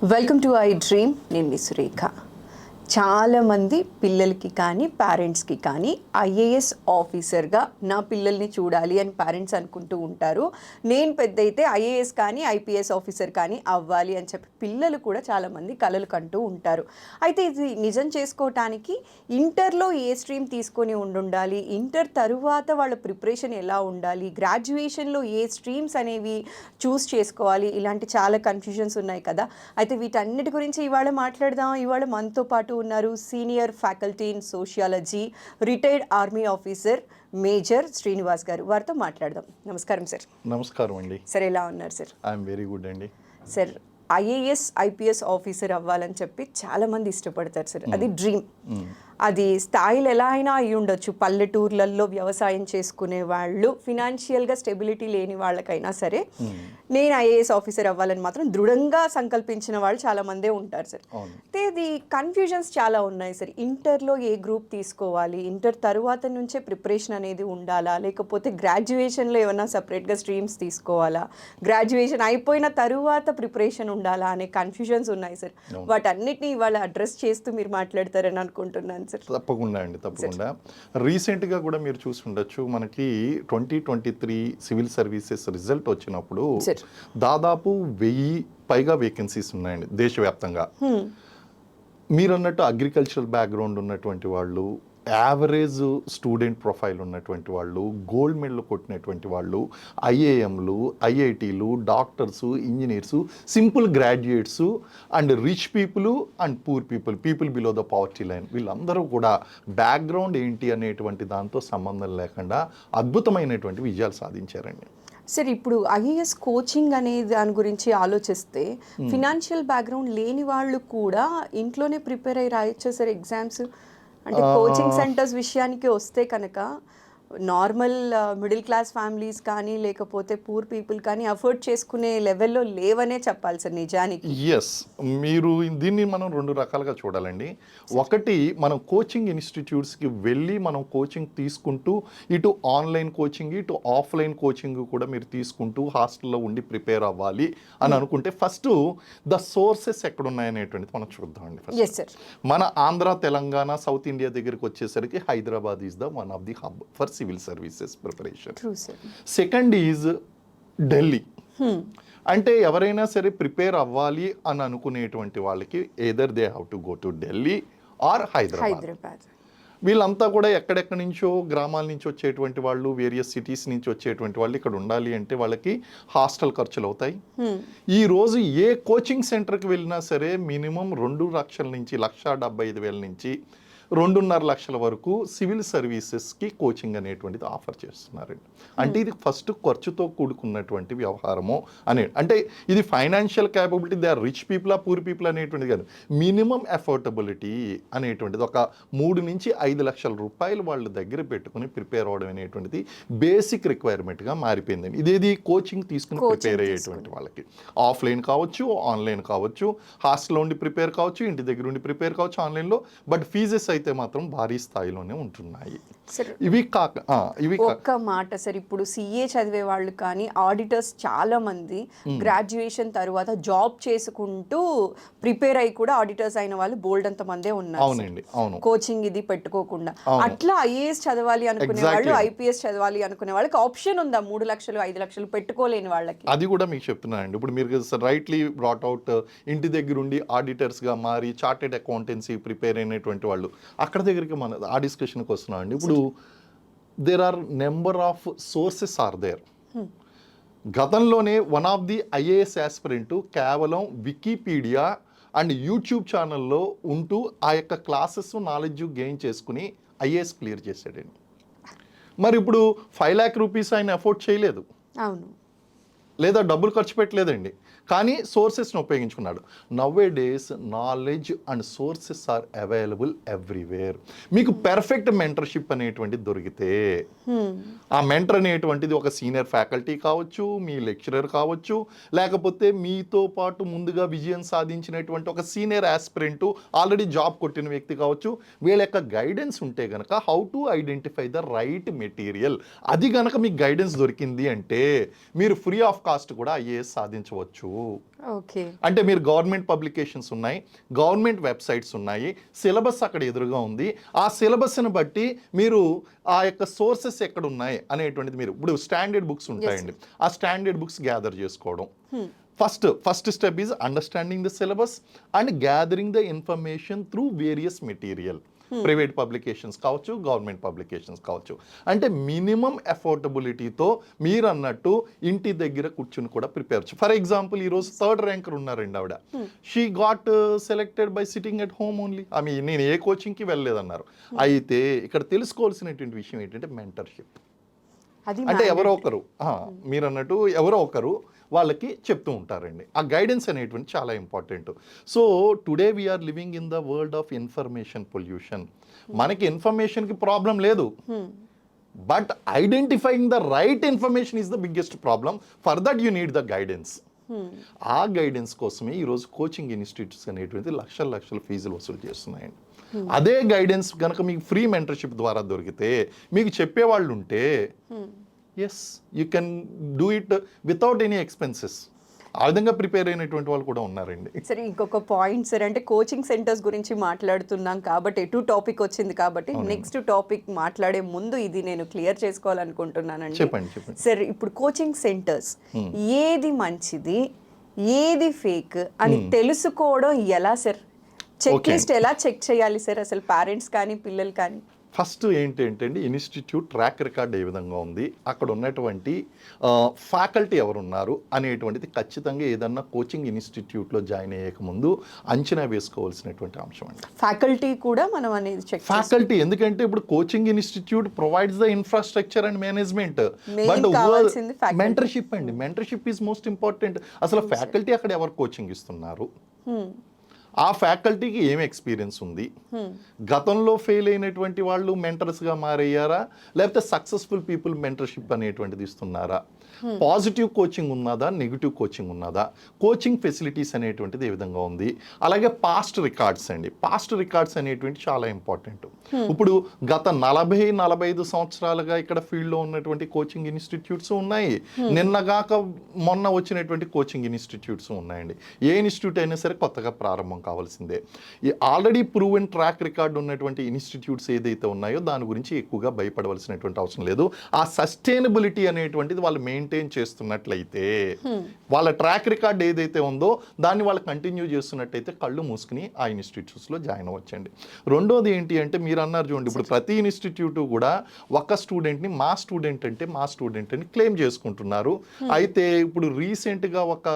Welcome to I dream. నేను మీ సురేఖ. చాలామంది పిల్లలకి కానీ పేరెంట్స్కి కానీ ఐఏఎస్ ఆఫీసర్గా నా పిల్లల్ని చూడాలి అని పేరెంట్స్ అనుకుంటూ ఉంటారు. నేను పెద్ద అయితే ఐఏఎస్ కానీ ఐపీఎస్ ఆఫీసర్ కానీ అవ్వాలి అని చెప్పి పిల్లలు కూడా చాలామంది కలలు కంటూ ఉంటారు. అయితే ఇది నిజం చేసుకోవటానికి ఇంటర్లో ఏ స్ట్రీమ్ తీసుకొని ఉండాలి, ఇంటర్ తరువాత వాళ్ళ ప్రిపరేషన్ ఎలా ఉండాలి, గ్రాడ్యుయేషన్లో ఏ స్ట్రీమ్స్ అనేవి చూస్ చేసుకోవాలి, ఇలాంటి చాలా కన్ఫ్యూజన్స్ ఉన్నాయి కదా. అయితే వీటన్నిటి గురించి ఇవాళ మాట్లాడదాం. ఇవాళ మనతో పాటు ఉన్నారు senior faculty in sociology, retired army officer major Srinivas గారు. వారితో మాట్లాడదాం. నమస్కారం సార్. నమస్కారం అండి. సార్ ఎలా ఉన్నారు సార్? ఐఎమ్ వెరీ గుడ్ అండి. సార్, ఐఏఎస్ ఐపీఎస్ ఆఫీసర్ అవ్వాలని చెప్పి చాలామంది ఇష్టపడతారు సార్. అది డ్రీమ్. అది స్థాయిలు ఎలా అయినా అయి ఉండొచ్చు. పల్లెటూర్లలో వ్యవసాయం చేసుకునే వాళ్ళు, ఫినాన్షియల్గా స్టెబిలిటీ లేని వాళ్ళకైనా సరే నేను ఐఏఎస్ ఆఫీసర్ అవ్వాలని మాత్రం దృఢంగా సంకల్పించిన వాళ్ళు చాలామందే ఉంటారు సార్. అయితే ఇది కన్ఫ్యూజన్స్ చాలా ఉన్నాయి సార్. ఇంటర్లో ఏ గ్రూప్ తీసుకోవాలి, ఇంటర్ తరువాత నుంచే ప్రిపరేషన్ అనేది ఉండాలా, లేకపోతే గ్రాడ్యుయేషన్లో ఏమైనా సపరేట్గా స్ట్రీమ్స్ తీసుకోవాలా, గ్రాడ్యుయేషన్ అయిపోయిన తరువాత ప్రిపరేషన్ ఉండాలా అనే కన్ఫ్యూజన్స్ ఉన్నాయి సార్. వాటన్నిటిని ఇవాళ అడ్రస్ చేస్తూ మీరు మాట్లాడతారని అనుకుంటున్నాను. తప్పకుండా అండి, తప్పకుండా. రీసెంట్గా కూడా మీరు చూసి ఉండొచ్చు, మనకి 2023 సివిల్ సర్వీసెస్ రిజల్ట్ వచ్చినప్పుడు దాదాపు 1000 పైగా వేకెన్సీస్ ఉన్నాయండి దేశవ్యాప్తంగా. మీరు అన్నట్టు అగ్రికల్చరల్ బ్యాక్గ్రౌండ్ ఉన్నటువంటి వాళ్ళు, యావరేజ్ స్టూడెంట్ ప్రొఫైల్ ఉన్నటువంటి వాళ్ళు, గోల్డ్ మెడల్ కొట్టినటువంటి వాళ్ళు, ఐఏఎంలు, ఐఐటీలు, doctors, engineers, simple graduates and rich people and poor people below the poverty line, వీళ్ళందరూ కూడా బ్యాక్గ్రౌండ్ ఏంటి అనేటువంటి దాంతో సంబంధం లేకుండా అద్భుతమైనటువంటి విజయాలు సాధించారండి. సార్, ఇప్పుడు ఐఏఎస్ కోచింగ్ అనే దాని గురించి ఆలోచిస్తే ఫినాన్షియల్ బ్యాక్గ్రౌండ్ లేని వాళ్ళు కూడా ఇంట్లోనే ప్రిపేర్ అయ్యి రాయొచ్చా సార్ ఎగ్జామ్స్? అంటే కోచింగ్ సెంటర్స్ విషయానికి వస్తే కనుక నార్మల్ మిడిల్ క్లాస్ ఫ్యామిలీస్ కానీ లేకపోతే పూర్ పీపుల్ కానీ అఫోర్డ్ చేసుకునే లెవెల్లో లేవనే చెప్పాలి సార్ నిజానికి. ఎస్, మీరు దీన్ని మనం రెండు రకాలుగా చూడాలండి. ఒకటి, మనం కోచింగ్ ఇన్స్టిట్యూట్స్కి వెళ్ళి మనం కోచింగ్ తీసుకుంటూ ఇటు ఆన్లైన్ కోచింగ్ ఇటు ఆఫ్లైన్ కోచింగ్ కూడా మీరు తీసుకుంటూ హాస్టల్లో ఉండి ప్రిపేర్ అవ్వాలి అని అనుకుంటే ఫస్ట్ ద సోర్సెస్ ఎక్కడున్నాయనేటువంటిది మనం చూద్దామండి. ఫస్ట్ మన ఆంధ్ర, తెలంగాణ, సౌత్ ఇండియా దగ్గరికి వచ్చేసరికి Hyderabad is the one of the hub for civil services preparation. Second is Delhi. అంటే ఎవరైనా సరే ప్రిపేర్ అవ్వాలి అని అనుకునేటువంటి వాళ్ళకి either they have to go to Delhi or Hyderabad. వీళ్ళంతా కూడా ఎక్కడెక్కడి నుంచో గ్రామాల నుంచి వచ్చేటువంటి వాళ్ళు, వేరియస్ సిటీస్ నుంచి వచ్చేటువంటి వాళ్ళు ఇక్కడ ఉండాలి అంటే వాళ్ళకి హాస్టల్ ఖర్చులు అవుతాయి. ఈ రోజు ఏ కోచింగ్ సెంటర్కి వెళ్ళినా సరే మినిమం 2 లక్షల నుంచి 1,75,000 నుంచి 2.5 లక్షల వరకు సివిల్ సర్వీసెస్కి కోచింగ్ అనేటువంటిది ఆఫర్ చేస్తున్నారండి. అంటే ఇది ఫస్ట్ ఖర్చుతో కూడుకున్నటువంటి వ్యవహారము అంటే ఇది financial capability, they are rich people ఆ పూర్ పీపుల్ అనేటువంటిది కాదు, మినిమం అఫోర్డబిలిటీ అనేటువంటిది ఒక 3 నుంచి 5 లక్షల రూపాయలు వాళ్ళ దగ్గర పెట్టుకుని ప్రిపేర్ అవ్వడం అనేటువంటిది బేసిక్ రిక్వైర్మెంట్గా మారిపోయిందండి. ఇదేది కోచింగ్ తీసుకుని ప్రిపేర్ అయ్యేటువంటి వాళ్ళకి. ఆఫ్లైన్ కావచ్చు, ఆన్లైన్ కావచ్చు, హాస్టల్లో ఉండి ప్రిపేర్ కావచ్చు, ఇంటి దగ్గర ఉండి ప్రిపేర్ కావచ్చు ఆన్లైన్లో. బట్ ఫీజెస్ అయితే మాత్రం భారీ స్థాయిలోనే ఉంటున్నాయి. ఇవి ఒక్క మాట సార్, ఇప్పుడు సిఏ చదివే వాళ్ళు కానీ ఆడిటర్స్ చాలా మంది గ్రాడ్యుయేషన్ తర్వాత జాబ్ చేసుకుంటూ ప్రిపేర్ అయ్యి కూడా ఆడిటర్స్ అయిన వాళ్ళు బోల్డ్ అంత మందే ఉన్నారు. అవునండి, అవును. కోచింగ్ ఇది పెట్టుకోకుండా అట్లా ఐఏఎస్ చదవాలి అనుకునే వాళ్ళు, ఐపీఎస్ చదవాలి అనుకునే వాళ్ళకి ఆప్షన్ ఉందా? 3 లక్షలు 5 లక్షలు పెట్టుకోలేని వాళ్ళకి. అది కూడా మీకు చెప్తున్నానండి. ఇప్పుడు మీరు రైట్లీ బ్రాట్ అవుట్, ఇంటి దగ్గర ఉండి ఆడిటర్స్గా మారి చార్టెడ్ అకౌంటెన్సీ ప్రిపేర్ అయినటువంటి వాళ్ళు అక్కడ దగ్గరికి మన ఆ డిస్కషన్కి వస్తున్నాం అండి. ఇప్పుడు there are number of sources are there. గతంలోనే one of the IAS aspirant కేవలం వికీపీడియా అండ్ యూట్యూబ్ ఛానల్లో ఉంటూ ఆ యొక్క క్లాసెస్ నాలెడ్జ్ గెయిన్ చేసుకుని ఐఏఎస్ క్లియర్ చేశాడండి. మరి ఇప్పుడు 5 lakh రూపీస్ ఆయన అఫోర్డ్ చేయలేదు, అవును, లేదా డబ్బులు ఖర్చు పెట్టలేదండి, కానీ సోర్సెస్ని ఉపయోగించుకున్నాడు. Now a days knowledge and sources are available everywhere. మీకు పెర్ఫెక్ట్ మెంటర్షిప్ అనేటువంటిది దొరికితే, ఆ మెంటర్ అనేటువంటిది ఒక సీనియర్ ఫ్యాకల్టీ కావచ్చు, మీ లెక్చరర్ కావచ్చు, లేకపోతే మీతో పాటు ముందుగా విజయం సాధించినటువంటి ఒక సీనియర్ ఆస్పిరెంట్, ఆల్రెడీ జాబ్ కొట్టిన వ్యక్తి కావచ్చు, వీళ్ళ యొక్క గైడెన్స్ ఉంటే గనక how to identify the right material, అది గనక మీకు గైడెన్స్ దొరికింది అంటే మీరు ఫ్రీ ఆఫ్ కాస్ట్ కూడా ఐఏఎస్ సాధించవచ్చు. ఓకే. అంటే మీరు గవర్నమెంట్ పబ్లికేషన్స్ ఉన్నాయి, గవర్నమెంట్ వెబ్సైట్స్ ఉన్నాయి, సిలబస్ అక్కడ ఎదురుగా ఉంది. ఆ సిలబస్ని బట్టి మీరు ఆ యొక్క సోర్సెస్ ఎక్కడ ఉన్నాయి అనేటువంటిది మీరు ఇప్పుడు స్టాండర్డ్ బుక్స్ ఉంటాయండి, ఆ స్టాండర్డ్ బుక్స్ గ్యాదర్ చేసుకోవడం. First step is understanding the syllabus and gathering the information through various material. Private publications కావచ్చు, గవర్నమెంట్ పబ్లికేషన్స్ కావచ్చు. అంటే మినిమం అఫోర్డబిలిటీతో మీరు అన్నట్టు ఇంటి దగ్గర కూర్చుని కూడా ప్రిపేర్ చేయొచ్చు. ఫర్ ఎగ్జాంపుల్ ఈరోజు 3rd ర్యాంకర్ ఉన్నారండి ఆవిడ. She got selected by sitting at home only. ఆమె నేను ఏ కోచింగ్కి వెళ్ళలేదన్నారు. అయితే ఇక్కడ తెలుసుకోవాల్సినటువంటి విషయం ఏంటంటే మెంటర్షిప్. అంటే ఎవరో ఒకరు మీరు అన్నట్టు ఎవరో ఒకరు వాళ్ళకి చెప్తూ ఉంటారండి. ఆ గైడెన్స్ అనేటువంటి చాలా important. So today we are living in the world of information pollution. మనకి ఇన్ఫర్మేషన్కి ప్రాబ్లం లేదు, but identifying the right information is the biggest problem. For that you need the guidance. ఆ గైడెన్స్ కోసమే ఈరోజు కోచింగ్ ఇన్స్టిట్యూట్స్ అనేటువంటి లక్షల ఫీజులు వసూలు చేస్తున్నాయండి. అదే గైడెన్స్ కనుక మీకు ఫ్రీ మెంటర్షిప్ ద్వారా దొరికితే, మీకు చెప్పేవాళ్ళు ఉంటే, yes you can do it without any expenses. ఆ విధంగా ప్రిపేర్ అయినటువంటి వాళ్ళు కూడా ఉన్నారండి. సరే, ఇంకొక పాయింట్ సార్, అంటే కోచింగ్ సెంటర్స్ గురించి మాట్లాడుతున్నాం కాబట్టి ఎటు టాపిక్ వచ్చింది కాబట్టి నెక్స్ట్ టాపిక్ మాట్లాడే ముందు ఇది నేను క్లియర్ చేసుకోవాలనుకుంటున్నానండి. చెప్పండి. సార్, ఇప్పుడు కోచింగ్ సెంటర్స్ ఏది మంచిది ఏది ఫేక్ అని తెలుసుకోవడం ఎలా సార్? చెక్ లిస్ట్ ఎలా చెక్ చేయాలి సార్ అసలు పేరెంట్స్ కానీ పిల్లలు కానీ? ఫస్ట్ ఏంటంటే ఇన్స్టిట్యూట్ ట్రాక్ రికార్డ్ ఏ విధంగా ఉంది, అక్కడ ఉన్నటువంటి ఫ్యాకల్టీ ఎవరున్నారు అనేటువంటిది ఖచ్చితంగా ఏదన్నా కోచింగ్ ఇన్స్టిట్యూట్లో జాయిన్ అయ్యక ముందు అంచనా వేసుకోవాల్సినటువంటి అంశం అండి. ఫ్యాకల్టీ కూడా మనం అనేది చెక్ ఫ్యాకల్టీ, ఎందుకంటే ఇప్పుడు coaching institute provides the infrastructure and management, but mentorship అండి, మెంటర్షిప్ ఈజ్ మోస్ట్ ఇంపార్టెంట్. అసలు ఫ్యాకల్టీ అక్కడ ఎవరు కోచింగ్ ఇస్తున్నారు, ఆ ఫ్యాకల్టీకి ఏం ఎక్స్పీరియన్స్ ఉంది, గతంలో ఫెయిల్ అయినటువంటి వాళ్ళు మెంటర్స్గా మారయ్యారా, లేకపోతే సక్సెస్ఫుల్ పీపుల్ మెంటర్షిప్ అనేటువంటిది ఇస్తున్నారా, పాజిటివ్ కోచింగ్ ఉన్నదా, నెగిటివ్ కోచింగ్ ఉన్నదా, కోచింగ్ ఫెసిలిటీస్ అనేటువంటిది ఏ విధంగా ఉంది, అలాగే పాస్ట్ రికార్డ్స్ అండి. పాస్ట్ రికార్డ్స్ అనేటువంటి చాలా ఇంపార్టెంట్. ఇప్పుడు గత 40-45 సంవత్సరాలుగా ఇక్కడ ఫీల్డ్లో ఉన్నటువంటి కోచింగ్ ఇన్స్టిట్యూట్స్ ఉన్నాయి, నిన్నగాక మొన్న వచ్చినటువంటి కోచింగ్ ఇన్స్టిట్యూట్స్ ఉన్నాయండి. ఏ ఇన్స్టిట్యూట్ అయినా సరే కొత్తగా ప్రారంభం కావాల్సిందే. ఈ ఆల్రెడీ ప్రూవెన్ ట్రాక్ రికార్డ్ ఉన్నటువంటి ఇన్స్టిట్యూట్స్ ఏదైతే ఉన్నాయో దాని గురించి ఎక్కువగా భయపడవలసినటువంటి అవసరం లేదు. ఆ సస్టైనబిలిటీ అనేటువంటిది వాళ్ళు మెయింటైన్ చేస్తున్నట్లయితే, వాళ్ళ ట్రాక్ రికార్డ్ ఏదైతే ఉందో దాన్ని వాళ్ళు కంటిన్యూ చేస్తున్నట్టయితే కళ్ళు మూసుకుని ఆ ఇన్స్టిట్యూట్స్లో జాయిన్ అవ్వచ్చండి. రెండోది ఏంటి అంటే, మీరు అన్నారు చూడండి, ఇప్పుడు ప్రతి ఇన్స్టిట్యూట్ కూడా ఒక స్టూడెంట్ని మా స్టూడెంట్ అని క్లెయిమ్ చేసుకుంటున్నారు. అయితే ఇప్పుడు రీసెంట్గా ఒక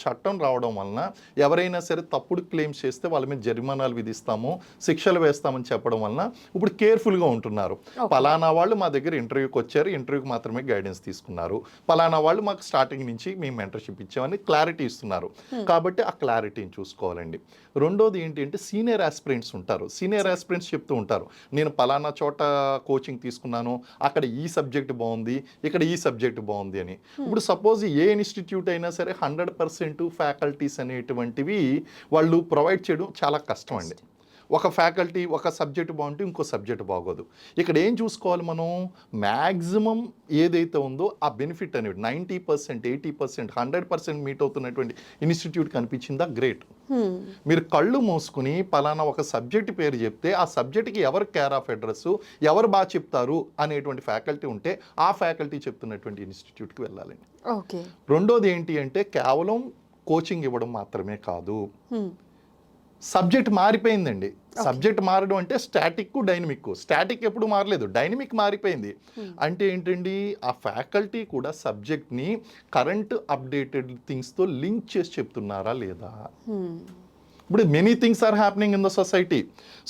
చట్టం రావడం వలన ఎవరైనా సరే తప్పుడు క్లెయిమ్స్ చేస్తే వాళ్ళ మీద జరిమానాలు విధిస్తాము, శిక్షలు వేస్తామని చెప్పడం వలన ఇప్పుడు కేర్ఫుల్గా ఉంటున్నారు. పలానా వాళ్ళు మా దగ్గర ఇంటర్వ్యూకి వచ్చారు, ఇంటర్వ్యూకి మాత్రమే గైడెన్స్ తీసుకున్నారు, పలానా వాళ్ళు మాకు స్టార్టింగ్ నుంచి మేము మెంటర్షిప్ ఇచ్చామని క్లారిటీ ఇస్తున్నారు. కాబట్టి ఆ క్లారిటీని చూసుకోవాలండి. రెండోది ఏంటి అంటే, సీనియర్ ఆస్పిరెంట్స్ ఉంటారు. సీనియర్ ఆస్పిరెంట్స్ చెప్తూ ఉంటారు, నేను పలానా చోట కోచింగ్ తీసుకున్నాను, అక్కడ ఈ సబ్జెక్ట్ బాగుంది, ఇక్కడ ఈ సబ్జెక్ట్ బాగుంది అని. ఇప్పుడు సపోజ్ ఏ ఇన్స్టిట్యూట్ అయినా సరే 100% ఫ్యాకల్టీస్ అనేటువంటివి వాళ్ళు ప్రొవైడ్ చేయడం చాలా కష్టం అండి. ఒక ఫ్యాకల్టీ ఒక సబ్జెక్ట్ బాగుంటే ఇంకో సబ్జెక్ట్ బాగోదు. ఇక్కడ ఏం చూసుకోవాలి మనం, మ్యాక్సిమం ఏదైతే ఉందో ఆ బెనిఫిట్ అనేది 90%, 80%, 100% మీట్ అవుతున్నటువంటి ఇన్స్టిట్యూట్ కనిపించిందా, గ్రేట్. మీరు కళ్ళు మూసుకుని పలానా ఒక సబ్జెక్ట్ పేరు చెప్తే ఆ సబ్జెక్ట్కి ఎవరు కేర్ ఆఫ్ అడ్రస్, ఎవరు బాగా చెప్తారు అనేటువంటి ఫ్యాకల్టీ ఉంటే ఆ ఫ్యాకల్టీ చెప్తున్నటువంటి ఇన్స్టిట్యూట్కి వెళ్ళాలండి. ఓకే. రెండోది ఏంటి అంటే, కేవలం కోచింగ్ ఇవ్వడం మాత్రమే కాదు, సబ్జెక్ట్ మారిపోయిందండి. సబ్జెక్ట్ మారడం అంటే స్టాటిక్ డైనమిక్. స్టాటిక్ ఎప్పుడు మారలేదు, డైనమిక్ మారిపోయింది. అంటే ఏంటండి, ఆ ఫ్యాకల్టీ కూడా సబ్జెక్ట్ని కరెంట్ అప్డేటెడ్ థింగ్స్తో లింక్ చేసి చెప్తున్నారా లేదా. ఇప్పుడు many things are happening in the society.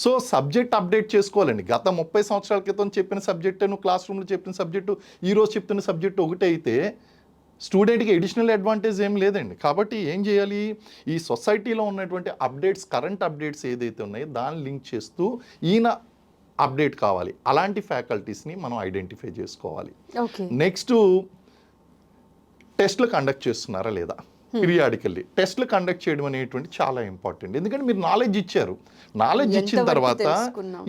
So subject update చేసుకోవాలండి. గత 30 సంవత్సరాల క్రితం చెప్పిన సబ్జెక్టు, నువ్వు క్లాస్ రూమ్లో చెప్పిన సబ్జెక్టు, ఈరోజు చెప్తున్న సబ్జెక్టు ఒకటే అయితే స్టూడెంట్కి ఎడిషనల్ అడ్వాంటేజ్ ఏం లేదండి. కాబట్టి ఏం చేయాలి, ఈ సొసైటీలో ఉన్నటువంటి అప్డేట్స్, కరెంట్ అప్డేట్స్ ఏదైతే ఉన్నాయో దాన్ని లింక్ చేస్తూ ఈయన అప్డేట్ కావాలి. అలాంటి ఫ్యాకల్టీస్ని మనం ఐడెంటిఫై చేసుకోవాలి. నెక్స్ట్, టెస్ట్లు కండక్ట్ చేస్తున్నారా లేదా, పీరియాడికల్లీ టెస్ట్లు కండక్ట్ చేయడం అనేటువంటి చాలా ఇంపార్టెంట్. ఎందుకంటే మీరు నాలెడ్జ్ ఇచ్చారు, నాలెడ్జ్ ఇచ్చిన తర్వాత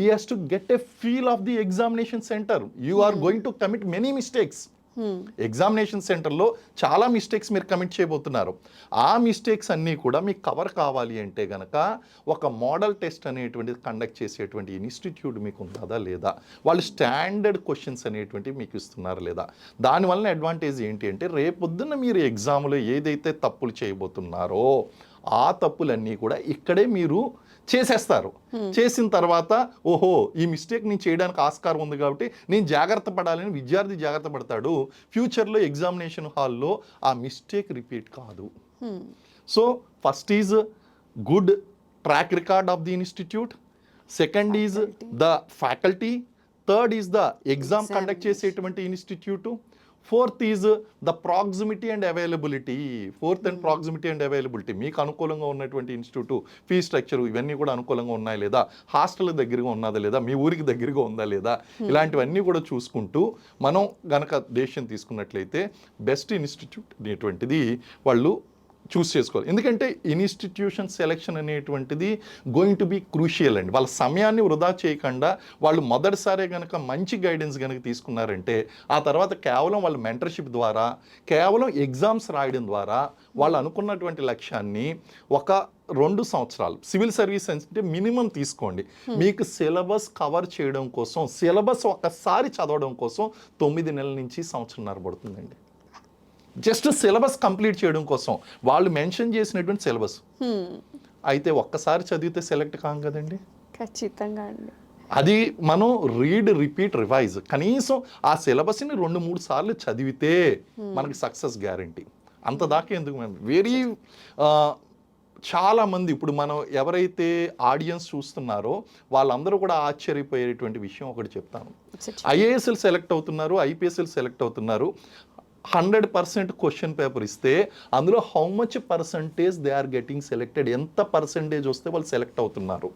you has to get a feel of the examination centre. You are going to commit many mistakes. Examination సెంటర్లో చాలా మిస్టేక్స్ మీరు కమిట్ చేయబోతున్నారు. ఆ మిస్టేక్స్ అన్నీ కూడా మీకు కవర్ కావాలి అంటే గనక ఒక మోడల్ టెస్ట్ అనేటువంటిది కండక్ట్ చేసేటువంటి ఇన్స్టిట్యూట్ మీకు ఉందా లేదా, వాళ్ళు స్టాండర్డ్ క్వశ్చన్స్ అనేటువంటివి మీకు ఇస్తున్నారా లేదా. దానివల్ల అడ్వాంటేజ్ ఏంటి అంటే రేపొద్దున మీరు ఎగ్జామ్లో ఏదైతే తప్పులు చేయబోతున్నారో ఆ తప్పులన్నీ కూడా ఇక్కడే మీరు చేసేస్తారు. చేసిన తర్వాత ఓహో ఈ మిస్టేక్ నేను చేయడానికి ఆస్కారం ఉంది కాబట్టి నేను జాగ్రత్త పడాలని విద్యార్థి జాగ్రత్త పడతాడు. ఫ్యూచర్లో ఎగ్జామినేషన్ హాల్లో ఆ మిస్టేక్ రిపీట్ కాదు. So first is good track record of the institute, second is the faculty, third is the exam conduct చేసేటువంటి institute, fourth is the proximity and availability. మీకు అనుకూలంగా ఉన్నటువంటి ఇన్స్టిట్యూట్, ఫీ స్ట్రక్చర్ ఇవన్నీ కూడా అనుకూలంగా ఉన్నాయా లేదా, హాస్టల్ దగ్గరగా ఉన్నదా లేదా, మీ ఊరికి దగ్గరగా ఉందా లేదా, ఇలాంటివన్నీ కూడా చూసుకుంటూ మనం గనక డెసిషన్ తీసుకున్నట్లయితే బెస్ట్ ఇన్స్టిట్యూట్ అనేటువంటిది వాళ్ళు చూస్ చేసుకోవాలి. ఎందుకంటే ఇన్స్టిట్యూషన్ సెలెక్షన్ అనేటువంటిది గోయింగ్ టు బీ క్రూషియల్ అండి. వాళ్ళ సమయాన్ని వృధా చేయకుండా వాళ్ళు మొదటిసారే కనుక మంచి గైడెన్స్ కనుక తీసుకున్నారంటే ఆ తర్వాత కేవలం వాళ్ళ మెంటర్షిప్ ద్వారా, కేవలం ఎగ్జామ్స్ రాయడం ద్వారా వాళ్ళు అనుకున్నటువంటి లక్ష్యాన్ని 1-2 సంవత్సరాలు సివిల్ సర్వీస్ అంటే మినిమం తీసుకోండి. మీకు సిలబస్ కవర్ చేయడం కోసం, సిలబస్ ఒక్కసారి చదవడం కోసం 9 నెలల నుంచి సంవత్సరంన్నర పడుతుందండి. జస్ట్ సిలబస్ కంప్లీట్ చేయడం కోసం వాళ్ళు మెన్షన్ చేసినటువంటి సిలబస్. అయితే ఒక్కసారి చదివితే సెలెక్ట్ కాం కదండి. ఖచ్చితంగా అండి. అది మనం రీడ్, రిపీట్, రివైజ్ కనీసం ఆ సిలబస్ని 2-3 సార్లు చదివితే మనకి సక్సెస్ గ్యారంటీ. అంత దాకా ఎందుకు మేము చాలామంది ఇప్పుడు మనం ఎవరైతే ఆడియన్స్ చూస్తున్నారో వాళ్ళందరూ కూడా ఆశ్చర్యపోయేటువంటి విషయం ఒకటి చెప్తాను. ఐఏఎస్ఎల్ సెలెక్ట్ అవుతున్నారు, ఐపీఎస్ఎల్ సెలెక్ట్ అవుతున్నారు. 100% క్వశ్చన్ పేపర్ ఇస్తే అందులో how much percentage they are getting selected, ఎంత పర్సంటేజ్ వస్తే వాళ్ళు సెలెక్ట్ అవుతున్నారు.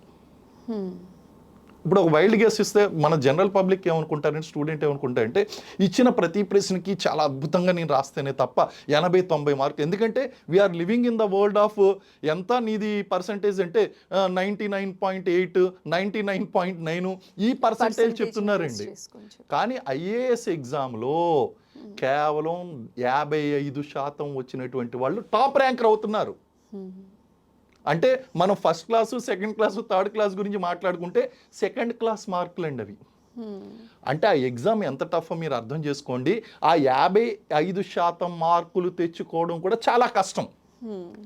ఇప్పుడు ఒక వైల్డ్ గెస్ ఇస్తే మన జనరల్ పబ్లిక్ ఏమనుకుంటారంటే, స్టూడెంట్ ఏమనుకుంటారంటే ఇచ్చిన ప్రతి ప్రశ్నకి చాలా అద్భుతంగా నేను రాస్తేనే తప్ప 80-90 మార్కులు. ఎందుకంటే we are living in the world of ఎంత నీది పర్సంటేజ్ అంటే 99.8, 99.9 ఈ పర్సంటేజ్ చెప్తున్నారండి. కానీ ఐఏఎస్ ఎగ్జామ్లో కేవలం 55% వచ్చినటువంటి వాళ్ళు టాప్ ర్యాంకర్ అవుతున్నారు. అంటే మనం first class, second class, third class గురించి మాట్లాడుకుంటే సెకండ్ క్లాస్ మార్కులు అండి అవి. అంటే ఆ ఎగ్జామ్ ఎంత టఫ్ మీరు అర్థం చేసుకోండి. ఆ 55% మార్కులు తెచ్చుకోవడం కూడా చాలా కష్టం.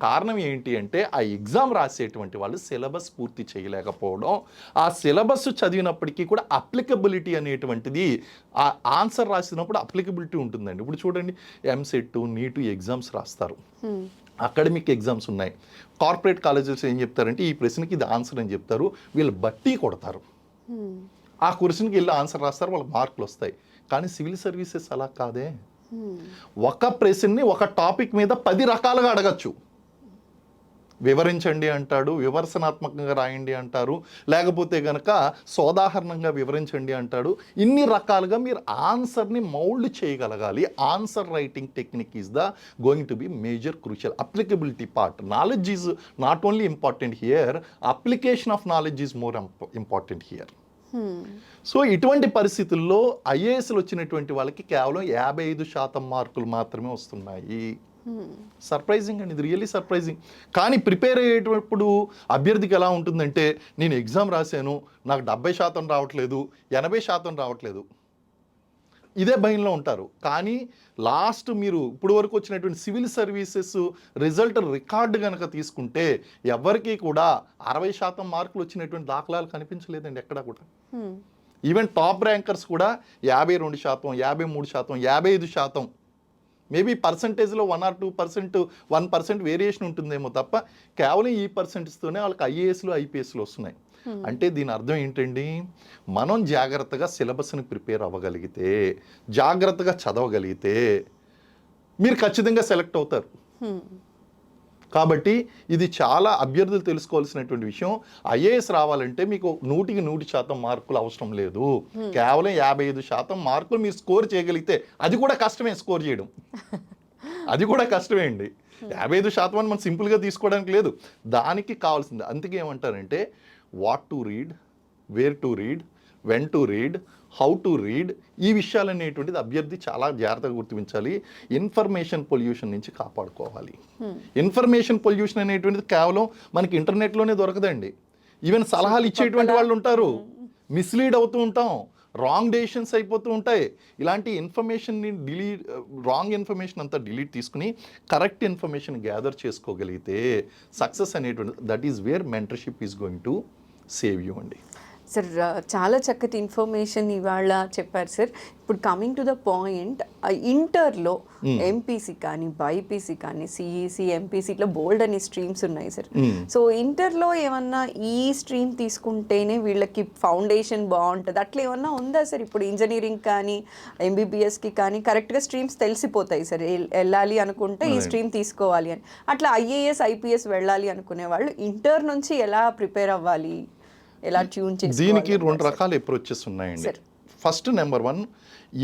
కారణం ఏంటి అంటే ఆ ఎగ్జామ్ రాసేటువంటి వాళ్ళు సిలబస్ పూర్తి చేయలేకపోవడం, ఆ సిలబస్ చదివినప్పటికీ కూడా అప్లికబిలిటీ అనేటువంటిది ఆ ఆన్సర్ రాసినప్పుడు అప్లికబిలిటీ ఉంటుందండి. ఇప్పుడు చూడండి, ఎంసెట్, నీటు ఎగ్జామ్స్ రాస్తారు, అకాడమిక్ ఎగ్జామ్స్ ఉన్నాయి. కార్పొరేట్ కాలేజెస్ ఏం చెప్తారంటే ఈ ప్రశ్నకి ఇది ఆన్సర్ అని చెప్తారు, వీళ్ళు బట్టి కొడతారు, ఆ క్వశ్చన్కి వెళ్ళి ఆన్సర్ రాస్తారు, వాళ్ళకి మార్కులు వస్తాయి. కానీ సివిల్ సర్వీసెస్ అలా కాదే. ఒక ప్రశ్నని ఒక టాపిక్ మీద 10 రకాలుగా అడగచ్చు. వివరించండి అంటాడు, విమర్శనాత్మకంగా రాయండి అంటారు, లేకపోతే కనుక సోదాహరణంగా వివరించండి అంటాడు. ఇన్ని రకాలుగా మీరు ఆన్సర్ని మౌల్డ్ చేయగలగాలి. Answer writing technique is the going to be major crucial. Applicability part, knowledge is not only important here, application of knowledge is more important here. So ఇటువంటి పరిస్థితుల్లో ఐఏఎస్లు వచ్చినటువంటి వాళ్ళకి కేవలం 55% మార్కులు మాత్రమే వస్తున్నాయి. సర్ప్రైజింగ్ అండి, ఇది రియల్లీ సర్ప్రైజింగ్. కానీ ప్రిపేర్ అయ్యేటప్పుడు అభ్యర్థికి ఎలా ఉంటుందంటే, నేను ఎగ్జామ్ రాశాను, నాకు 70% రావట్లేదు, 80% రావట్లేదు, ఇదే భయంలో ఉంటారు. కానీ లాస్ట్ మీరు ఇప్పుడు వరకు వచ్చినటువంటి సివిల్ సర్వీసెస్ రిజల్ట్ రికార్డు కనుక తీసుకుంటే ఎవరికి కూడా 60% మార్కులు వచ్చినటువంటి దాఖలాలు కనిపించలేదండి ఎక్కడా కూడా. ఈవెన్ టాప్ ర్యాంకర్స్ కూడా 52%, 53%, 55%, మేబీ పర్సంటేజ్లో 1 or 2%, 1% వేరియేషన్ ఉంటుందేమో తప్ప కేవలం ఈ పర్సెంటేజ్తోనే వాళ్ళకి ఐఏఎస్లు, ఐపీఎస్లు వస్తున్నాయి. అంటే దీని అర్థం ఏంటండి, మనం జాగ్రత్తగా సిలబస్ని ప్రిపేర్ అవ్వగలిగితే, జాగ్రత్తగా చదవగలిగితే మీరు ఖచ్చితంగా సెలెక్ట్ అవుతారు. కాబట్టి ఇది చాలా అభ్యర్థులు తెలుసుకోవాల్సినటువంటి విషయం. ఐఏఎస్ రావాలంటే మీకు 100% మార్కులు అవసరం లేదు. కేవలం 55% మార్కులు మీరు స్కోర్ చేయగలిగితే, అది కూడా కష్టమే స్కోర్ చేయడం, అది కూడా కష్టమే అండి. 55% అని మనం సింపుల్గా తీసుకోవడానికి లేదు, దానికి కావాల్సింది. అందుకే ఏమంటారంటే what to read, where to read, when to read, how to read, ఈ విషయాలు అనేటువంటిది అభ్యర్థి చాలా జాగ్రత్తగా గుర్తించాలి. ఇన్ఫర్మేషన్ పొల్యూషన్ నుంచి కాపాడుకోవాలి. ఇన్ఫర్మేషన్ పొల్యూషన్ అనేటువంటిది కేవలం మనకి ఇంటర్నెట్లోనే దొరకదండి. ఈవెన్ సలహాలు ఇచ్చేటువంటి వాళ్ళు ఉంటారు, మిస్లీడ్ అవుతూ ఉంటాం, రాంగ్ డెసిషన్స్ అయిపోతూ ఉంటాయి. ఇలాంటి ఇన్ఫర్మేషన్ని రాంగ్ ఇన్ఫర్మేషన్ అంతా డిలీట్ తీసుకుని కరెక్ట్ ఇన్ఫర్మేషన్ గ్యాదర్ చేసుకోగలిగితే సక్సెస్ అనేటువంటి that is where mentorship is going to save you అండి. సార్ చాలా చక్కటి ఇన్ఫర్మేషన్ ఇవాళ చెప్పారు సార్. ఇప్పుడు కమింగ్ టు ద పాయింట్, ఇంటర్లో ఎంపీసీ కానీ బైపీసీ కానీ సిఈసి ఎంపీసీ ఇట్లా బోల్డ్ అని స్ట్రీమ్స్ ఉన్నాయి సార్. సో ఇంటర్లో ఏమన్నా ఈ స్ట్రీమ్ తీసుకుంటేనే వీళ్ళకి ఫౌండేషన్ బాగుంటుంది అట్లా ఏమన్నా ఉందా సార్? ఇప్పుడు ఇంజనీరింగ్ కానీ ఎంబీబీఎస్కి కానీ కరెక్ట్గా స్ట్రీమ్స్ తెలిసిపోతాయి సార్, వెళ్ళాలి అనుకుంటే ఈ స్ట్రీమ్ తీసుకోవాలి అని. అట్లా ఐఏఎస్ ఐపీఎస్ వెళ్ళాలి అనుకునే వాళ్ళు ఇంటర్ నుంచి ఎలా ప్రిపేర్ అవ్వాలి, ఎలా ట్యూన్ చేసి? దీనికి 2 రకాల అప్రోచెస్ ఉన్నాయండి. ఫస్ట్ నెంబర్ 1,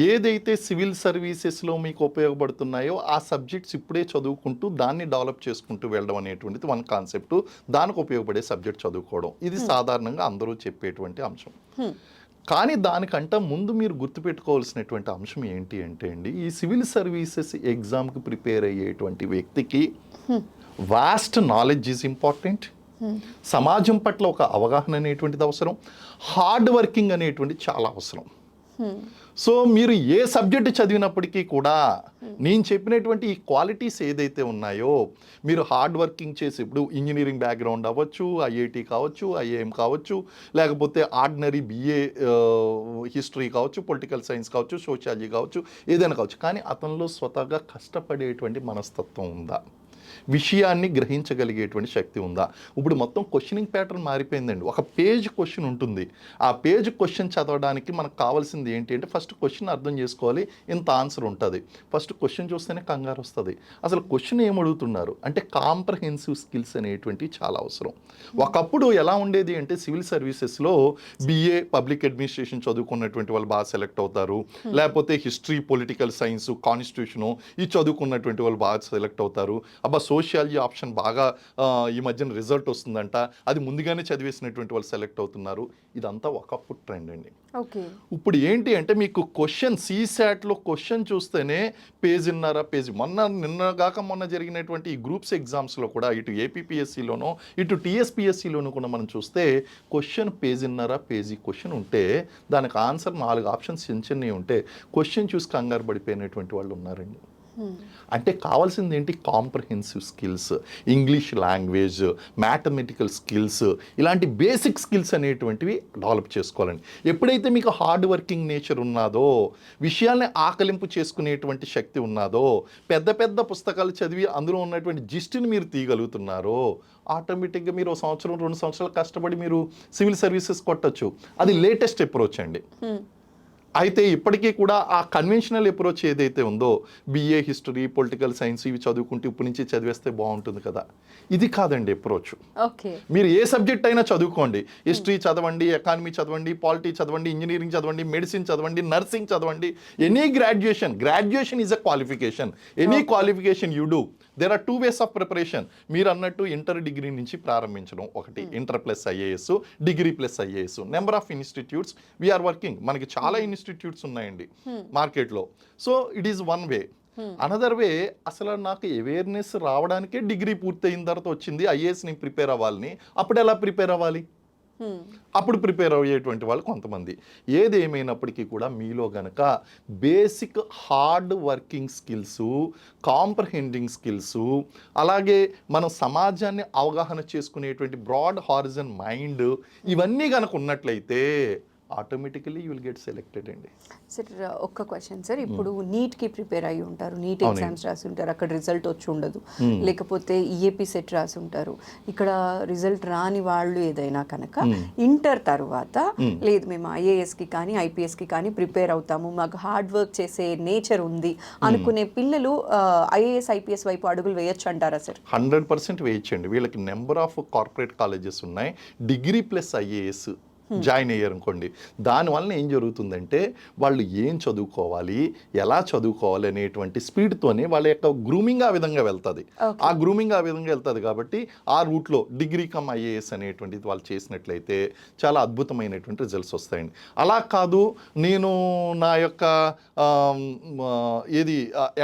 ఏదైతే సివిల్ సర్వీసెస్లో మీకు ఉపయోగపడుతున్నాయో ఆ సబ్జెక్ట్స్ ఇప్పుడే చదువుకుంటూ దాన్ని డెవలప్ చేసుకుంటూ వెళ్ళడం అనేటువంటిది 1 కాన్సెప్ట్. దానికి ఉపయోగపడే సబ్జెక్ట్ చదువుకోవడం, ఇది సాధారణంగా అందరూ చెప్పేటువంటి అంశం. కానీ దానికంటే ముందు మీరు గుర్తుపెట్టుకోవాల్సినటువంటి అంశం ఏంటి అంటే అండి, ఈ సివిల్ సర్వీసెస్ ఎగ్జామ్కి ప్రిపేర్ అయ్యేటువంటి వ్యక్తికి వాస్ట్ నాలెడ్జ్ ఈజ్ ఇంపార్టెంట్. సమాజం పట్ల ఒక అవగాహన అనేటువంటిది అవసరం, హార్డ్ వర్కింగ్ అనేటువంటిది చాలా అవసరం. సో మీరు ఏ సబ్జెక్ట్ చదివినప్పటికీ కూడా నేను చెప్పినటువంటి ఈ క్వాలిటీస్ ఏదైతే ఉన్నాయో, మీరు హార్డ్ వర్కింగ్ చేసి, ఇప్పుడు ఇంజనీరింగ్ బ్యాక్గ్రౌండ్ అవ్వచ్చు, ఐఐటి కావచ్చు, ఐఏఎం కావచ్చు, లేకపోతే ఆర్డినరీ బిఏ హిస్టరీ కావచ్చు, పొలిటికల్ సైన్స్ కావచ్చు, సోషియాలజీ కావచ్చు, ఏదైనా కావచ్చు, కానీ అతనిలో స్వతహాగా కష్టపడేటువంటి మనస్తత్వం ఉందా, విషయాన్ని గ్రహించగలిగేటువంటి శక్తి ఉందా? ఇప్పుడు మొత్తం క్వశ్చనింగ్ ప్యాటర్న్ మారిపోయిందండి. ఒక పేజ్ క్వశ్చన్ ఉంటుంది, ఆ పేజ్ క్వశ్చన్ చదవడానికి మనకు కావాల్సింది ఏంటి అంటే ఫస్ట్ క్వశ్చన్ అర్థం చేసుకోవాలి, ఇంత ఆన్సర్ ఉంటుంది. ఫస్ట్ క్వశ్చన్ చూస్తేనే కంగారు వస్తుంది. అసలు క్వశ్చన్ ఏమడుగుతున్నారు అంటే కాంప్రహెన్సివ్ స్కిల్స్ అనేటువంటివి చాలా అవసరం. ఒకప్పుడు ఎలా ఉండేది అంటే సివిల్ సర్వీసెస్లో బిఏ పబ్లిక్ అడ్మినిస్ట్రేషన్ చదువుకున్నటువంటి వాళ్ళు బాగా సెలెక్ట్ అవుతారు, లేకపోతే హిస్టరీ, పొలిటికల్ సైన్స్, కాన్స్టిట్యూషను ఈ చదువుకున్నటువంటి వాళ్ళు బాగా సెలెక్ట్ అవుతారు. అబ్బా సోషియాలజీ ఆప్షన్ బాగా ఈ మధ్యన రిజల్ట్ వస్తుందంట, అది ముందుగానే చదివేసినటువంటి వాళ్ళు సెలెక్ట్ అవుతున్నారు. ఇదంతా ఒకప్పుడు ట్రెండ్ అండి. ఇప్పుడు ఏంటి అంటే మీకు క్వశ్చన్ సీసాట్లో క్వశ్చన్ చూస్తేనే పేజీన్నర మొన్న జరిగినటువంటి ఈ గ్రూప్స్ ఎగ్జామ్స్లో కూడా ఇటు ఏపీపీఎస్సీలోనో ఇటు టీఎస్పీఎస్సీలోనూ కూడా మనం చూస్తే క్వశ్చన్ పేజీన్నర పేజీ క్వశ్చన్ ఉంటే దానికి ఆన్సర్ 4 ఆప్షన్స్ చిన్నవి ఉంటే క్వశ్చన్ చూసి కంగారు పడిపోయినటువంటి వాళ్ళు ఉన్నారండి. అంటే కావాల్సింది ఏంటి? Comprehensive skills, English language, mathematical skills, ఇలాంటి బేసిక్ స్కిల్స్ అనేటువంటివి డెవలప్ చేసుకోవాలండి. ఎప్పుడైతే మీకు హార్డ్ వర్కింగ్ నేచర్ ఉన్నదో, విషయాల్ని ఆకలింపు చేసుకునేటువంటి శక్తి ఉన్నదో, పెద్ద పెద్ద పుస్తకాలు చదివి అందులో ఉన్నటువంటి జిస్ట్ని మీరు తీయగలుగుతున్నారో, ఆటోమేటిక్గా మీరు 1 సంవత్సరం 2 సంవత్సరాలు కష్టపడి మీరు సివిల్ సర్వీసెస్ కొట్టచ్చు. అది లేటెస్ట్ అప్రోచ్ అండి. అయితే ఇప్పటికీ కూడా ఆ కన్వెన్షనల్ అప్రోచ్ ఏదైతే ఉందో, బిఏ హిస్టరీ, పొలిటికల్ సైన్స్ ఇవి చదువుకుంటూ ఇప్పటి నుంచి చదివేస్తే బాగుంటుంది కదా, ఇది కాదండి అప్రోచ్. మీరు ఏ సబ్జెక్ట్ అయినా చదువుకోండి, హిస్టరీ చదవండి, ఎకానమీ చదవండి, పాలిటీ చదవండి, ఇంజనీరింగ్ చదవండి, మెడిసిన్ చదవండి, నర్సింగ్ చదవండి, any graduation is a qualification. Any qualification you do, there are 2 ways of preparation. మీరు అన్నట్టు ఇంటర్ డిగ్రీ నుంచి ప్రారంభించడం ఒకటి, inter plus IAS, degree plus IAS. Number of institutes we are working, మనకి చాలా ఇన్స్టిట్యూట్స్ ఉన్నాయండి మార్కెట్లో. So it is 1 way. Another way, అసలు నాకు అవేర్నెస్ రావడానికే డిగ్రీ పూర్తయిన తర్వాత వచ్చింది ఐఏఎస్ నేను ప్రిపేర్ అవ్వాలని, అప్పుడు ఎలా ప్రిపేర్ అవ్వాలి? అప్పుడు ప్రిపేర్ అయ్యేటువంటి వాళ్ళు కొంతమంది. ఏది ఏమైనప్పటికీ కూడా మీలో గనక basic hard working skills, comprehending skills, అలాగే మనం సమాజాన్ని అవగాహన చేసుకునేటువంటి బ్రాడ్ హారిజన్ మైండ్, ఇవన్నీ కనుక ఉన్నట్లయితే automatically you will get selected అండి. సార్ ఒక్క క్వశ్చన్ సార్, ఇప్పుడు నీట్కి ప్రిపేర్ అయ్యి ఉంటారు, నీట్ ఎగ్జామ్స్ రాసి ఉంటారు, అక్కడ రిజల్ట్ వచ్చి ఉండదు, లేకపోతే ఈఏపీ సెట్ రాసి ఉంటారు, ఇక్కడ రిజల్ట్ రాని వాళ్ళు ఏదైనా కనుక ఇంటర్ తర్వాత లేదు మేము ఐఏఎస్కి కానీ ఐపీఎస్కి కానీ ప్రిపేర్ అవుతాము, మాకు హార్డ్ వర్క్ చేసే నేచర్ ఉంది అనుకునే పిల్లలు ఐఏఎస్ ఐపీఎస్ వైపు అడుగులు వేయొచ్చు అంటారా సార్? 100% వేయచ్చండి. వీళ్ళకి నెంబర్ ఆఫ్ కార్పొరేట్ కాలేజెస్ ఉన్నాయి, డిగ్రీ ప్లస్ ఐఏఎస్ జాయిన్ అయ్యారు అనుకోండి, దానివల్ల ఏం జరుగుతుందంటే వాళ్ళు ఏం చదువుకోవాలి, ఎలా చదువుకోవాలి అనేటువంటి స్పీడ్తోనే వాళ్ళ యొక్క గ్రూమింగ్ ఆ విధంగా వెళ్తుంది. ఆ గ్రూమింగ్ ఆ విధంగా వెళ్తుంది కాబట్టి ఆ రూట్లో డిగ్రీ కమ్ ఐఏఎస్ అనేటువంటిది వాళ్ళు చేసినట్లయితే చాలా అద్భుతమైనటువంటి రిజల్ట్స్ వస్తాయండి. అలా కాదు, నేను నా యొక్క ఏది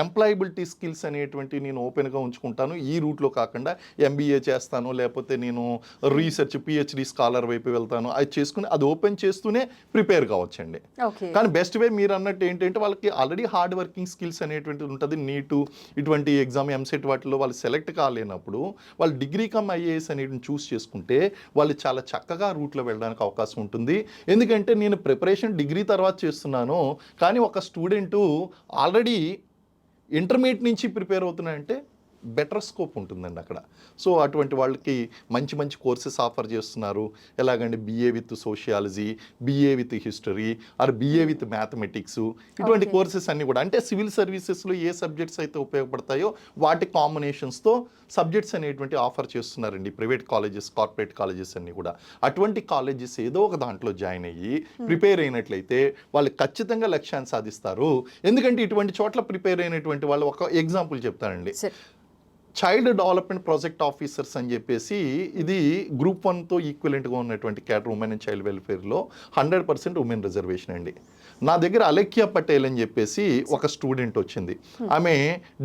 ఎంప్లాయబిలిటీ స్కిల్స్ అనేటువంటి నేను ఓపెన్గా ఉంచుకుంటాను, ఈ రూట్లో కాకుండా ఎంబీఏ చేస్తాను, లేకపోతే నేను రీసెర్చ్ పిహెచ్డి స్కాలర్ వైపు వెళ్తాను, అది చేసుకుని అది ఓపెన్ చేస్తూనే ప్రిపేర్ కావచ్చండి. కానీ బెస్ట్ వే మీరు అన్నట్టు ఏంటంటే వాళ్ళకి ఆల్రెడీ హార్డ్ వర్కింగ్ స్కిల్స్ అనేటువంటిది ఉంటుంది. నీటు ఇటువంటి ఎగ్జామ్ ఎంసెట్ వాటిలో వాళ్ళు సెలెక్ట్ కాలేనప్పుడు వాళ్ళు డిగ్రీ కమ్ ఐఏఎస్ అనేటిని చూస్ చేసుకుంటే వాళ్ళు చాలా చక్కగా రూట్లో వెళ్ళడానికి అవకాశం ఉంటుంది. ఎందుకంటే నేను ప్రిపరేషన్ డిగ్రీ తర్వాత చేస్తున్నాను, కానీ ఒక స్టూడెంటు ఆల్రెడీ ఇంటర్మీడియట్ నుంచి ప్రిపేర్ అవుతున్నాయంటే బెటర్ స్కోప్ ఉంటుందండి అక్కడ. సో అటువంటి వాళ్ళకి మంచి మంచి కోర్సెస్ ఆఫర్ చేస్తున్నారు. ఎలాగంటే BA with sociology, BA with history, or BA with mathematics, ఇటువంటి కోర్సెస్ అన్నీ కూడా అంటే సివిల్ సర్వీసెస్లో ఏ సబ్జెక్ట్స్ అయితే ఉపయోగపడతాయో వాటి కాంబినేషన్స్తో సబ్జెక్ట్స్ అనేటువంటి ఆఫర్ చేస్తున్నారండి ప్రైవేట్ కాలేజెస్, కార్పొరేట్ కాలేజెస్ అన్నీ కూడా. అటువంటి కాలేజెస్ ఏదో ఒక దాంట్లో జాయిన్ అయ్యి ప్రిపేర్ అయినట్లయితే వాళ్ళు ఖచ్చితంగా లక్ష్యాన్ని సాధిస్తారు. ఎందుకంటే ఇటువంటి చోట్ల ప్రిపేర్ అయినటువంటి వాళ్ళు, ఒక ఎగ్జాంపుల్ చెప్తానండి, చైల్డ్ డెవలప్మెంట్ ప్రాజెక్ట్ ఆఫీసర్స్ అని చెప్పేసి, ఇది గ్రూప్ 1తో ఈక్వలెంట్గా ఉన్నటువంటి క్యాటర్ ఉమెన్ అండ్ చైల్డ్ వెల్ఫేర్లో 100% ఉమెన్ రిజర్వేషన్ అండి. నా దగ్గర అలెక్యా పటేల్ అని చెప్పేసి ఒక స్టూడెంట్ వచ్చింది. ఆమె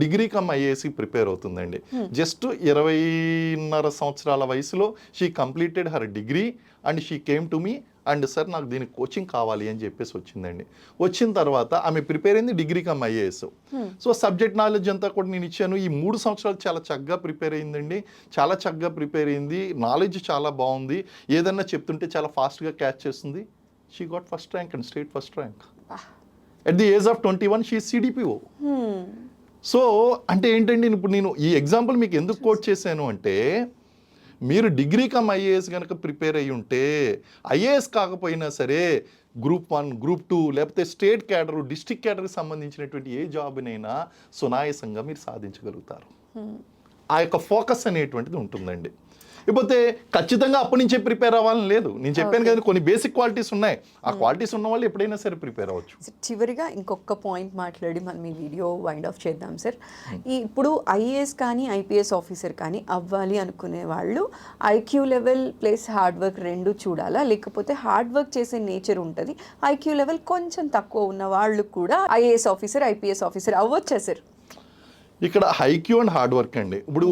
డిగ్రీ కమ్ ఐఏఎస్కి ప్రిపేర్ అవుతుందండి. జస్ట్ 20.5 సంవత్సరాల వయసులో she completed her degree and she came to me and sir నాకు దీనికి కోచింగ్ కావాలి అని చెప్పేసి వచ్చిందండి. వచ్చిన తర్వాత ఆమె ప్రిపేర్ అయింది degree cum IAS. So subject knowledge అంతా కూడా నేను ఇచ్చాను. ఈ 3 సంవత్సరాలు చాలా చక్కగా ప్రిపేర్ అయిందండి, చాలా చక్కగా ప్రిపేర్ అయింది, నాలెడ్జ్ చాలా బాగుంది, ఏదన్నా చెప్తుంటే చాలా ఫాస్ట్గా క్యాచ్ చేస్తుంది. She got first rank and state first rank at the age of 21. She CDPO. So అంటే ఏంటండి, ఇప్పుడు నేను ఈ ఎగ్జాంపుల్ మీకు ఎందుకు కోట్ చేశాను అంటే, మీరు డిగ్రీ కమ్ ఐఏఎస్ కనుక ప్రిపేర్ అయ్యి ఉంటే ఐఏఎస్ కాకపోయినా సరే గ్రూప్ 1, గ్రూప్ 2 లేకపోతే స్టేట్ క్యాడర్, డిస్ట్రిక్ట్ క్యాడర్కి సంబంధించినటువంటి ఏ జాబ్నైనా సునాయాసంగా మీరు సాధించగలుగుతారు. ఆ యొక్క ఫోకస్ అనేటువంటిది ఉంటుందండి. ఇకపోతే ఖచ్చితంగా అప్పటి నుంచే ప్రిపేర్ అవ్వాలని లేదు. నేను చెప్పాను కదా కొన్ని బేసిక్ క్వాలిటీస్ ఉన్నాయి, ఆ క్వాలిటీస్ ఉన్న వాళ్ళు ఎప్పుడైనా సరే ప్రిపేర్ అవ్వచ్చు. చివరిగా ఇంకొక పాయింట్ మాట్లాడి మనం ఈ వీడియో వైండ్ ఆఫ్ చేద్దాం సార్. ఇప్పుడు ఐఏఎస్ కానీ ఐపీఎస్ ఆఫీసర్ కానీ అవ్వాలి అనుకునే వాళ్ళు IQ level plus hard work రెండు చూడాలా, లేకపోతే హార్డ్ వర్క్ చేసే నేచర్ ఉంటుంది, ఐక్యూ లెవెల్ కొంచెం తక్కువ ఉన్న వాళ్ళు కూడా ఐఏఎస్ ఆఫీసర్ ఐపీఎస్ ఆఫీసర్ అవ్వచ్చా సార్? ఇక్కడ ఐక్యూ అండ్ హార్డ్ వర్క్ అండి. ఇప్పుడు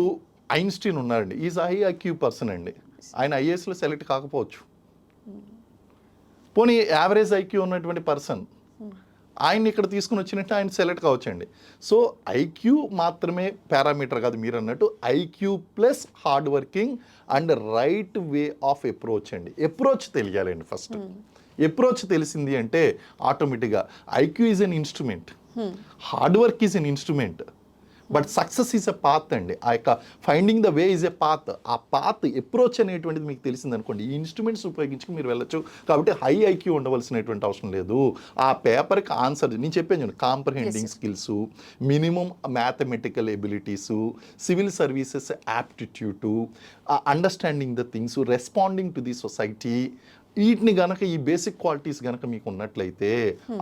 ఐన్స్టీన్ ఉన్నారండి, ఈజ్ హై ఐక్యూ పర్సన్ అండి, ఆయన ఐఏఎస్లో సెలెక్ట్ కాకపోవచ్చు. పోనీ యావరేజ్ ఐక్యూ ఉన్నటువంటి పర్సన్ ఆయన్ని ఇక్కడ తీసుకుని వచ్చినట్టు ఆయన సెలెక్ట్ కావచ్చండి. సో ఐక్యూ మాత్రమే పారామీటర్ కాదు, మీరు అన్నట్టు IQ plus hard working and right way of approach అండి. అప్రోచ్ తెలియాలండి ఫస్ట్. అప్రోచ్ తెలిసింది అంటే ఆటోమేటిక్గా IQ is an instrument, hard work is an instrument, but success is a path అండి. ఆ యొక్క finding the way is a path. ఆ path approach అనేటువంటిది మీకు తెలిసింది అనుకోండి, ఈ ఇన్స్ట్రుమెంట్స్ ఉపయోగించి మీరు వెళ్ళొచ్చు. కాబట్టి హై ఐక్యూ ఉండవలసినటువంటి అవసరం లేదు. ఆ పేపర్కి ఆన్సర్ నేను చెప్పాను, comprehending skills, minimum mathematical abilities, civil services aptitude, understanding the things, responding to the society, వీటిని గనక ఈ బేసిక్ క్వాలిటీస్ గనక మీకు ఉన్నట్లయితే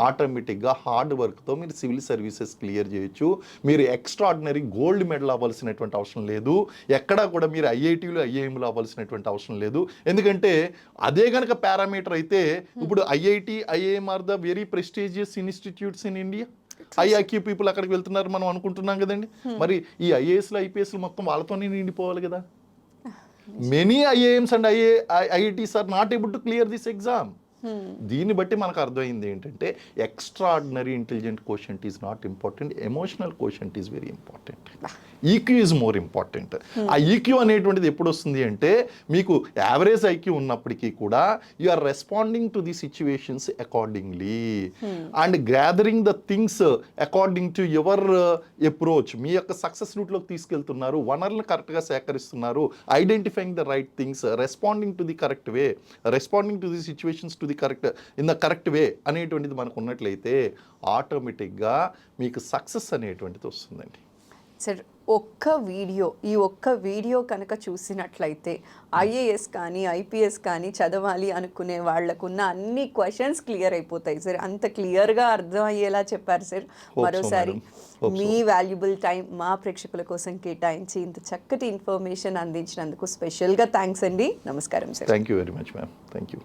ఆటోమేటిక్గా హార్డ్ వర్క్తో మీరు సివిల్ సర్వీసెస్ క్లియర్ చేయొచ్చు. మీరు ఎక్స్ట్రాడినరీ గోల్డ్ మెడల్ అవ్వాల్సినటువంటి అవసరం లేదు, ఎక్కడా కూడా మీరు ఐఐటీలు ఐఐఎంలు అవ్వాల్సినటువంటి అవసరం లేదు. ఎందుకంటే అదే గనక పారామీటర్ అయితే ఇప్పుడు IIT IIM are the very prestigious institutes in India. High IQ people అక్కడికి వెళ్తున్నారు మనం అనుకుంటున్నాం కదండి. మరి ఈ ఐఏఎస్లు ఐపీఎస్లు మొత్తం వాళ్ళతోనే నిండిపోవాలి కదా. Many IIMs and IITs are not able to clear this exam. దీన్ని బట్టి మనకు అర్థమైంది ఏంటంటే extraordinary intelligent quotient is not important, emotional quotient is very important, EQ is more important. ఆ ఈక్యూ అనేటువంటిది ఎప్పుడు వస్తుంది అంటే మీకు యావరేజ్ ఐక్యూ ఉన్నప్పటికీ కూడా you are responding to the situations accordingly and gathering the things according to your approach. మీ యొక్క సక్సెస్ రూట్లోకి తీసుకెళ్తున్నారు, వనరులను కరెక్ట్గా సేకరిస్తున్నారు, identifying the right things, responding to the correct way, responding to the situations to the correct in the correct way అనేటువంటిది మనకు ఉన్నట్లయితే ఆటోమేటిక్గా మీకు సక్సెస్ అనేటువంటిది వస్తుందండి. సార్ ఈ ఒక్క వీడియో కనుక చూసినట్లయితే ఐఏఎస్ కానీ ఐపీఎస్ కానీ చదవాలి అనుకునే వాళ్ళకున్న అన్ని క్వశ్చన్స్ క్లియర్ అయిపోతాయి సార్. అంత క్లియర్గా అర్థం అయ్యేలా చెప్పారు సార్. మరోసారి మీ వాల్యుబుల్ టైం మా ప్రేక్షకుల కోసం కేటాయించి ఇంత చక్కటి ఇన్ఫర్మేషన్ అందించినందుకు స్పెషల్గా థ్యాంక్స్ అండి. నమస్కారం sir. Thank you very much ma'am. Thank you.